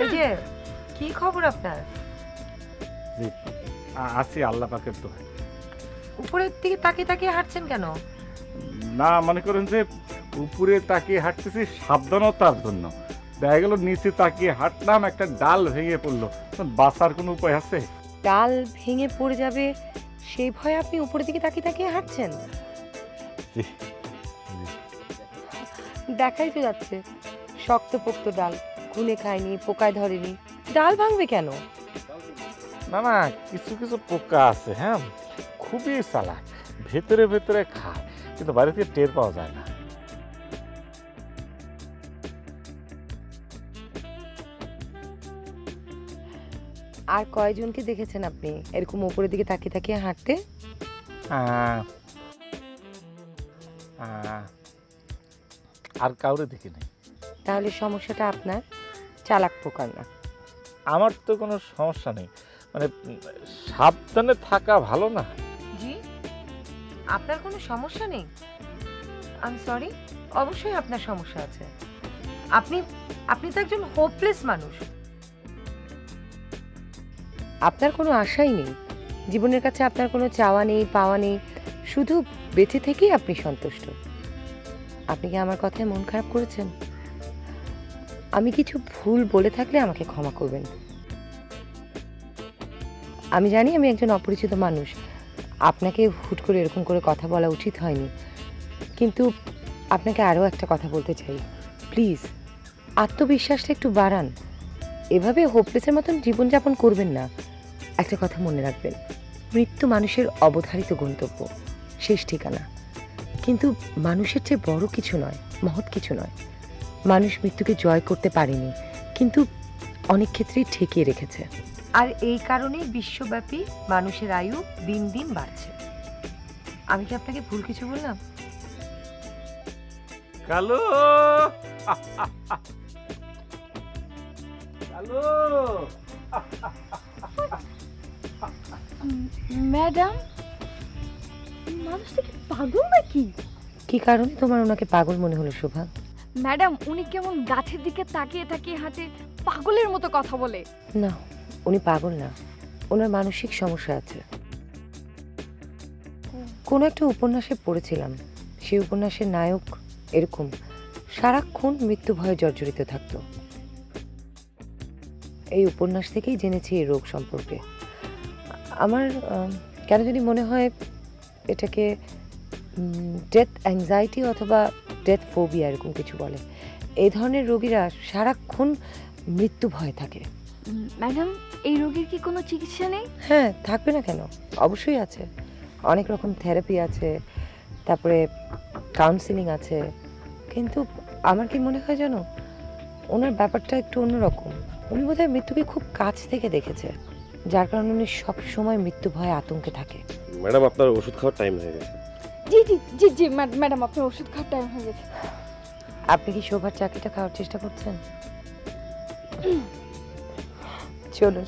এই যে কি খবর আপনার? জি আছি আল্লাহ পাকের দোহাই। উপরের দিকে তাকিয়ে তাকিয়ে হাঁটছেন কেন? না মনে করেন যে উপরে তাকিয়ে হাঁটতেছি সাবধানতার জন্য, দেখা গেল নিচে তাকিয়ে হাঁটলাম একটা ডাল ভেঙে পড়লো, বাঁচার কোনো উপায় আছে? ডাল ভেঙে পড়ে যাবে সেই ভয়ে আপনি উপরের দিকে তাকিয়ে তাকিয়ে হাঁটছেন? জি, দেখাই তো যাচ্ছে শক্তপোক্ত ডাল, ঘুনে খায়নি, পোকায় ধরেনি, ডাল ভাঙবে কেন? না না কিছু কিছু পোকা আছে, হ্যাঁ খুবই চালাক, ভেতরে ভেতরে খায় কিন্তু বাইরে থেকে টের পাওয়া যায় না। আর কয়জনকে দেখেছেন আপনি এরকম উপরের দিকে তাকিয়ে তাকিয়ে হাঁটতে? আহ, আহ, আর কাউরে দেখি নাই। তাহলে সমস্যাটা আপনার, চালাক পোকার না। আমার তো কোনো সমস্যা নেই, মানে সাবধানে থাকা ভালো না? জি, আপনার কোনো সমস্যা নেই? আই এম সরি, অবশ্যই আপনার সমস্যা আছে। আপনি আপনি তো একজন হোপলেস মানুষ। আপনার কোনো আশাই নেই, জীবনের কাছে আপনার কোনো চাওয়া নেই, পাওয়া নেই, শুধু বেঁচে থেকেই আপনি সন্তুষ্ট। আপনি কি আমার কথায় মন খারাপ করেছেন? আমি কিছু ভুল বলে থাকলে আমাকে ক্ষমা করবেন। আমি জানি আমি একজন অপরিচিত মানুষ, আপনাকে হুট করে এরকম করে কথা বলা উচিত হয়নি, কিন্তু আপনাকে আরও একটা কথা বলতে চাই। প্লিজ আত্মবিশ্বাসটা একটু বাড়ান, এভাবে হোপলেসের মতন জীবনযাপন করবেন না। একটা কথা মনে রাখবেন, মৃত্যু মানুষের অবধারিত গন্তব্য, শেষ ঠিকানা। কিন্তু মানুষের চেয়ে বড় কিছু নয়, মহৎ কিছু নয়। মানুষ মৃত্যুকে জয় করতে পারেনি, কিন্তু অনেক ক্ষেত্রেই ঠেকিয়ে রেখেছে। আর এই কারণেই বিশ্বব্যাপী মানুষের আয়ু দিন দিন বাড়ছে। আমি কি আপনাকে ভুল কিছু বললাম? কালো কালো ম্যাডাম, মানুষটা কি পাগল নাকি? কি কারণে তোমার ওনাকে পাগল মনে হলো শোভা? ম্যাডাম, উনি কেমন গাছের দিকে তাকিয়ে তাকিয়ে হাঁটে, পাগলের মতো কথা বলে। না, উনি পাগল না, ওনার মানসিক সমস্যা আছে। কোনো একটা উপন্যাসে পড়েছিলাম, সেই উপন্যাসের নায়ক এরকম সারাক্ষণ মৃত্যু ভয়ে জর্জরিত থাকতো। এই উপন্যাস থেকেই জেনেছি এই রোগ সম্পর্কে। আমার কেন জানি মনে হয় এটাকে ডেথ অ্যাংজাইটি অথবা ডেথ ফোবিয়া এরকম কিছু বলে। এই ধরনের রোগীরা সারাক্ষণ মৃত্যু ভয় থাকে। ম্যাডাম, এই রোগীর কি কোনো চিকিৎসা নেই? হ্যাঁ, থাকবে না কেন, অবশ্যই আছে। অনেক রকম থেরাপি আছে, তারপরে কাউন্সিলিং আছে, কিন্তু আমার কি মনে হয় জানো, ওনার ব্যাপারটা একটু অন্যরকম। উনি বোধহয় মৃত্যুকে খুব কাছ থেকে দেখেছে, যার কারণে উনি সবসময় মৃত্যু ভয়ে আতঙ্কে থাকে। ম্যাডাম, আপনার ওষুধ খাওয়ার টাইম হয়ে গেছে। জি জি জি জি ম্যাডাম, আপনার ওষুধ খাওয়ার টাইম হয়ে গেছে। আপনি কি শোভার চাকরিটা খাওয়ার চেষ্টা করছেন? চলুন।